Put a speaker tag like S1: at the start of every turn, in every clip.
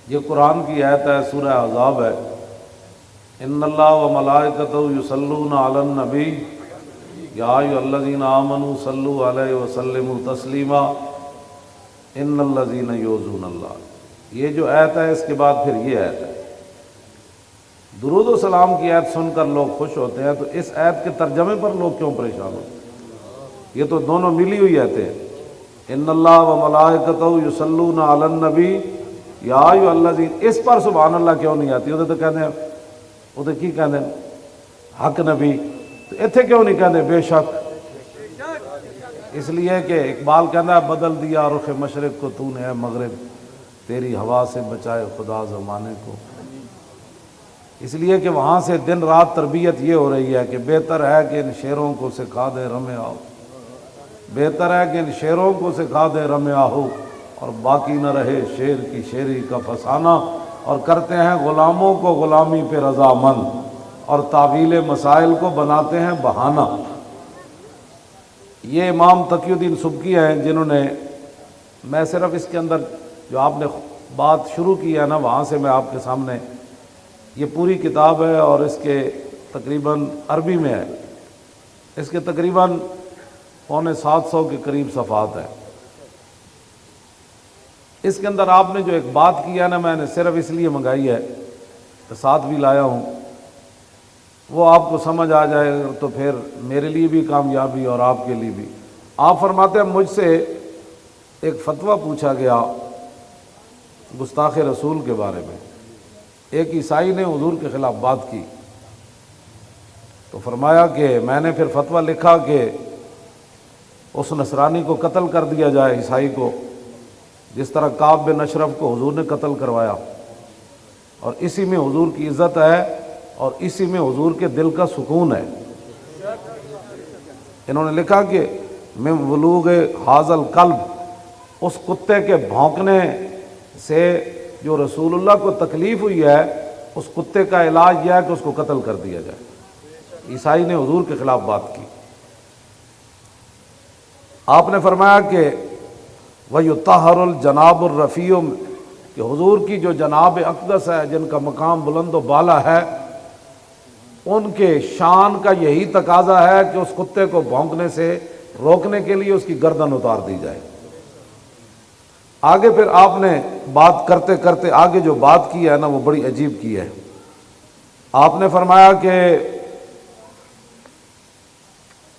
S1: یہ قرآن کی آیت ہے، سورہ احزاب ہے۔ ان اللہ و ملائکتہ یصلون علی النبی یا ایھا الذین آمنوا صلوا علیہ وسلموا تسلیما ان الذین یؤذون اللہ۔ یہ جو آیت ہے اس کے بعد پھر یہ آیت ہے۔ درود و سلام کی آیت سن کر لوگ خوش ہوتے ہیں، تو اس آیت کے ترجمے پر لوگ کیوں پریشان ہوتے ہیں؟ یہ تو دونوں ملی ہوئی آیتیں ہیں۔ ان اللہ و ملائکتہ یصلون علی النبی یا ایھا الذین، اس پر سبحان اللہ کیوں نہیں آتی؟ وہ تو کہتے ہیں، وہ تو کی کہتے ہیں حق نبی، تو اتنے کیوں نہیں کہتے بے شک؟ اس لیے کہ اقبال کہنا ہے بدل دیا رخ مشرق کو تو نے اے مغرب، تیری ہوا سے بچائے خدا زمانے کو۔ اس لیے کہ وہاں سے دن رات تربیت یہ ہو رہی ہے کہ بہتر ہے کہ ان شیروں کو سکھا دے رمے آؤ، بہتر ہے کہ ان شیروں کو سکھا دے رمے آہو، اور باقی نہ رہے شیر کی شیری کا فسانہ، اور کرتے ہیں غلاموں کو غلامی پہ رضامند، اور تعویل مسائل کو بناتے ہیں بہانہ۔ یہ امام تقی الدین سبکی ہیں جنہوں نے، میں صرف اس کے اندر جو آپ نے بات شروع کی ہے نا وہاں سے میں آپ کے سامنے، یہ پوری کتاب ہے اور اس کے تقریباً عربی میں ہے، اس کے تقریباً 750 کے قریب صفحات ہیں۔ اس کے اندر آپ نے جو ایک بات کی ہے نا، میں نے صرف اس لیے منگائی ہے کہ ساتھ بھی لایا ہوں، وہ آپ کو سمجھ آ جائے تو پھر میرے لیے بھی کامیابی اور آپ کے لیے بھی۔ آپ فرماتے ہیں مجھ سے ایک فتویٰ پوچھا گیا گستاخ رسول کے بارے میں، ایک عیسائی نے حضور کے خلاف بات کی، تو فرمایا کہ میں نے پھر فتویٰ لکھا کہ اس نصرانی کو قتل کر دیا جائے، عیسائی کو، جس طرح کعب بن اشرف کو حضور نے قتل کروایا، اور اسی میں حضور کی عزت ہے اور اسی میں حضور کے دل کا سکون ہے۔ انہوں نے لکھا کہ من ولوغ ھذا الکلب، اس کتے کے بھونکنے سے جو رسول اللہ کو تکلیف ہوئی ہے، اس کتے کا علاج یہ ہے کہ اس کو قتل کر دیا جائے۔ عیسائی نے حضور کے خلاف بات کی۔ آپ نے فرمایا کہ وَيُطَہَّرُ الْجَنَابُ الرَّفِيعُ، کہ حضور کی جو جناب اقدس ہے، جن کا مقام بلند و بالا ہے، ان کے شان کا یہی تقاضا ہے کہ اس کتے کو بھونکنے سے روکنے کے لیے اس کی گردن اتار دی جائے۔ آگے پھر آپ نے بات کرتے کرتے آگے جو بات کی ہے نا وہ بڑی عجیب کی ہے۔ آپ نے فرمایا کہ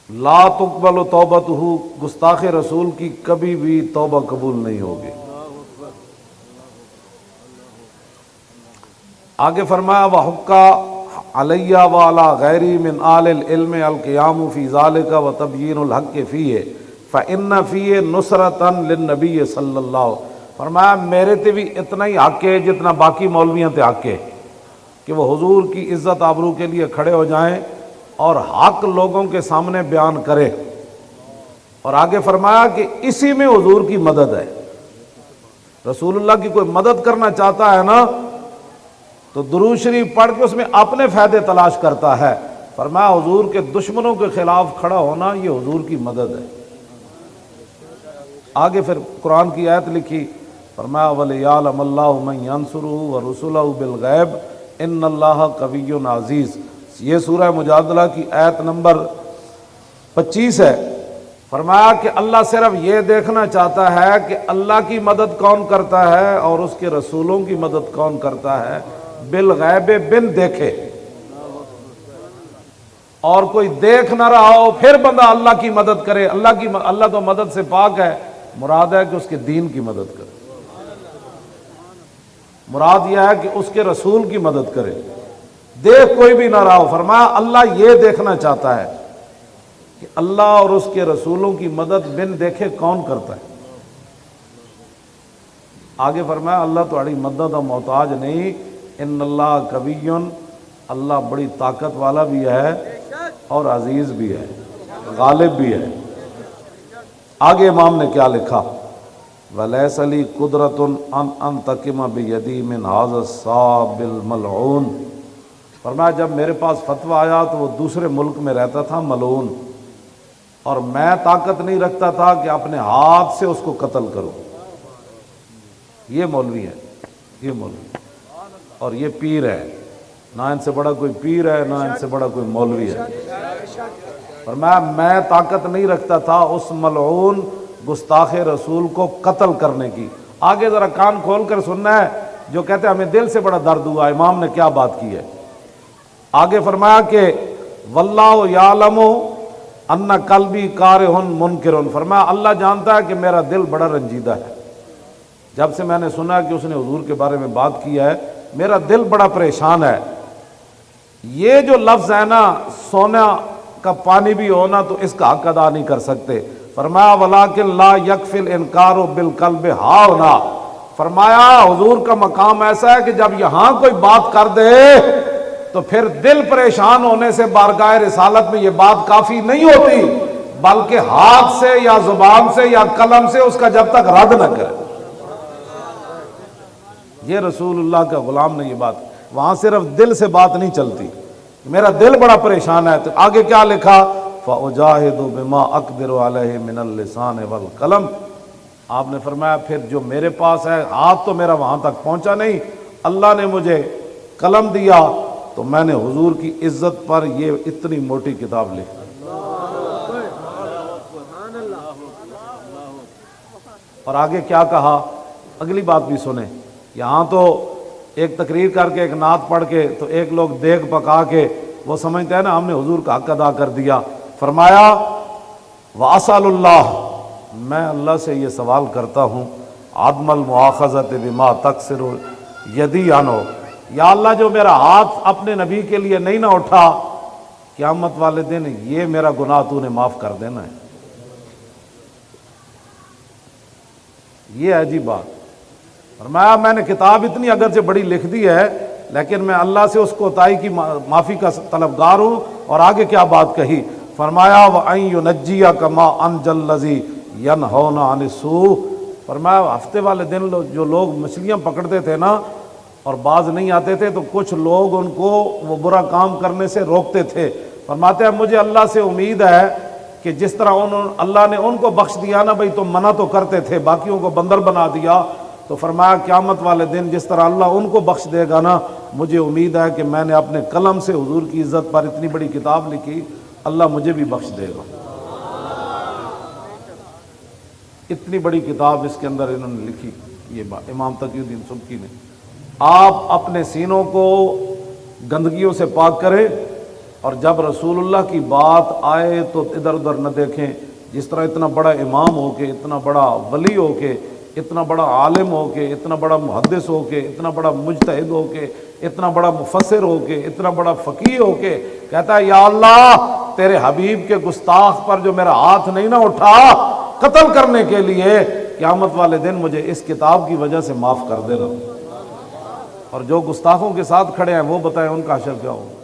S1: لا تقبل توبتہ، گستاخ رسول کی کبھی بھی توبہ قبول نہیں ہوگی۔ آگے فرمایا وَحُقَّ علیہ وعلی غیری من آل العلم القیام فی ذالک وتبیین الحق فیہ فإن فیہ نصرۃ للنبی صلی اللہ علیہ وسلم۔ فرمایا میرے تے بھی اتنا ہی حق ہے جتنا باقی مولویوں تے حق ہے کہ وہ حضور کی عزت آبرو کے لیے کھڑے ہو جائیں اور حق لوگوں کے سامنے بیان کرے۔ اور آگے فرمایا کہ اسی میں حضور کی مدد ہے۔ رسول اللہ کی کوئی مدد کرنا چاہتا ہے نا تو درود شریف پڑھ کے اس میں اپنے فائدے تلاش کرتا ہے۔ فرمایا حضور کے دشمنوں کے خلاف کھڑا ہونا یہ حضور کی مدد ہے۔ آگے پھر قرآن کی آیت لکھی، فرمایا وَلِيَعْلَمَ اللَّهُ مَن يَنصُرُهُ وَرُسُلَهُ بِالْغَیبِ إِنَّ اللَّهَ قَوِیٌّ عَزِیزٌ۔ یہ سورہ مجادلہ کی آیت نمبر 25 ہے۔ فرمایا کہ اللہ صرف یہ دیکھنا چاہتا ہے کہ اللہ کی مدد کون کرتا ہے اور اس کے رسولوں کی مدد کون کرتا ہے، بالغیب، بن دیکھے۔ اور کوئی دیکھ نہ رہا ہو پھر بندہ اللہ کی مدد کرے، اللہ تو مدد سے پاک ہے، مراد ہے کہ اس کے دین کی مدد کرے، مراد یہ ہے کہ اس کے رسول کی مدد کرے، دیکھ کوئی بھی نہ رہا ہو۔ فرمایا اللہ یہ دیکھنا چاہتا ہے کہ اللہ اور اس کے رسولوں کی مدد بن دیکھے کون کرتا ہے۔ آگے فرمایا اللہ تمہاری مدد کا محتاج نہیں، ان اللہ قوی، اللہ بڑی طاقت والا بھی ہے اور عزیز بھی ہے، غالب بھی ہے۔ آگے امام نے کیا لکھا، وَلَيْسَ لِي قُدْرَةٌ أَنْ أَنْتَقِمَ بِيَدِي مِنْ هَذَا الصَّابِّ الْمَلْعُونِ۔ فرمایا جب میرے پاس فتویٰ آیا تو وہ دوسرے ملک میں رہتا تھا ملعون، اور میں طاقت نہیں رکھتا تھا کہ اپنے ہاتھ سے اس کو قتل کروں۔ یہ مولوی ہے، یہ مولوی اور یہ پیر ہے، نہ ان سے بڑا کوئی پیر ہے نہ ان سے بڑا کوئی مولوی ہے۔ فرمایا میں طاقت نہیں رکھتا تھا اس ملعون گستاخ رسول کو قتل کرنے کی۔ آگے ذرا کان کھول کر سننا ہے، جو کہتے ہیں ہمیں دل سے بڑا درد ہوا امام نے کیا بات کی ہے۔ آگے فرمایا کہ واللہ یعلم ان قلبی کارہ منکر، فرمایا اللہ جانتا ہے کہ میرا دل بڑا رنجیدہ ہے۔ جب سے میں نے سنا کہ اس نے حضور کے بارے میں بات کی ہے میرا دل بڑا پریشان ہے۔ یہ جو لفظ ہے نا، سونا کا پانی بھی ہونا تو اس کا حق ادا نہیں کر سکتے۔ فرمایا ولیکن لا یکفی الانکار بالقلب ہاؤنا، فرمایا حضور کا مقام ایسا ہے کہ جب یہاں کوئی بات کر دے تو پھر دل پریشان ہونے سے بارگاہ رسالت میں یہ بات کافی نہیں ہوتی، بلکہ ہاتھ سے یا زبان سے یا قلم سے اس کا جب تک رد نہ کرے۔ یہ رسول اللہ کا غلام نے یہ بات، وہاں صرف دل سے بات نہیں چلتی، میرا دل بڑا پریشان ہے۔ تو آگے کیا لکھا؟ فَأُجَاهِدُ بِمَا أَقْدِرُ عَلَيْهِ مِنَ اللِّسَانِ وَالْقَلَمِ، آپ نے فرمایا پھر جو میرے پاس ہے، ہاتھ تو میرا وہاں تک پہنچا نہیں، اللہ نے مجھے قلم دیا تو میں نے حضور کی عزت پر یہ اتنی موٹی کتاب لکھی۔ اور آگے کیا کہا، اگلی بات بھی سنیں۔ یہاں تو ایک تقریر کر کے ایک نعت پڑھ کے تو ایک لوگ دیگ پکا کے وہ سمجھتے ہیں نا ہم نے حضور کا حق ادا کر دیا۔ فرمایا وَأَسْأَلُ اللَّهَ، میں اللہ سے یہ سوال کرتا ہوں، عدم المؤاخذۃ بما تقصر یدی عنہ، یا اللہ جو میرا ہاتھ اپنے نبی کے لیے نہیں نہ اٹھا، قیامت والے دن یہ میرا گناہ تو نے معاف کر دینا ہے۔ یہ ہے جی بات۔ فرمایا میں نے کتاب اتنی اگرچہ بڑی لکھ دی ہے لیکن میں اللہ سے اس کوتاہی کی معافی کا طلبگار ہوں۔ اور آگے کیا بات کہی، فرمایا وَأَن يُنَجِّيَكَ مَا أَنجَى الَّذِي يَنْهَوْنَ عَنِ السُّوءِ، فرمایا ہفتے والے دن جو لوگ مچھلیاں پکڑتے تھے نا اور باز نہیں آتے تھے تو کچھ لوگ ان کو وہ برا کام کرنے سے روکتے تھے۔ فرماتے ہیں مجھے اللہ سے امید ہے کہ جس طرح اللہ نے ان کو بخش دیا نا، بھئی تم منع تو کرتے تھے باقیوں کو بندر بنا دیا، تو فرمایا قیامت والے دن جس طرح اللہ ان کو بخش دے گا نا، مجھے امید ہے کہ میں نے اپنے قلم سے حضور کی عزت پر اتنی بڑی کتاب لکھی، اللہ مجھے بھی بخش دے گا۔ اتنی بڑی کتاب اس کے اندر انہوں نے لکھی، یہ بات امام تقی الدین سبکی نے۔ آپ اپنے سینوں کو گندگیوں سے پاک کریں اور جب رسول اللہ کی بات آئے تو ادھر ادھر نہ دیکھیں۔ جس طرح اتنا بڑا امام ہو کے، اتنا بڑا ولی ہو کے، اتنا بڑا عالم ہو کے، اتنا بڑا محدث ہو کے، اتنا بڑا مجتہد ہو کے، اتنا بڑا مفسر ہو کے، اتنا بڑا فقیہ ہو کے کہتا ہے یا اللہ تیرے حبیب کے گستاخ پر جو میرا ہاتھ نہیں نہ اٹھا قتل کرنے کے لیے، قیامت والے دن مجھے اس کتاب کی وجہ سے معاف کر دے رہا۔ اور جو گستاخوں کے ساتھ کھڑے ہیں وہ بتائیں ان کا حشر کیا ہوگا۔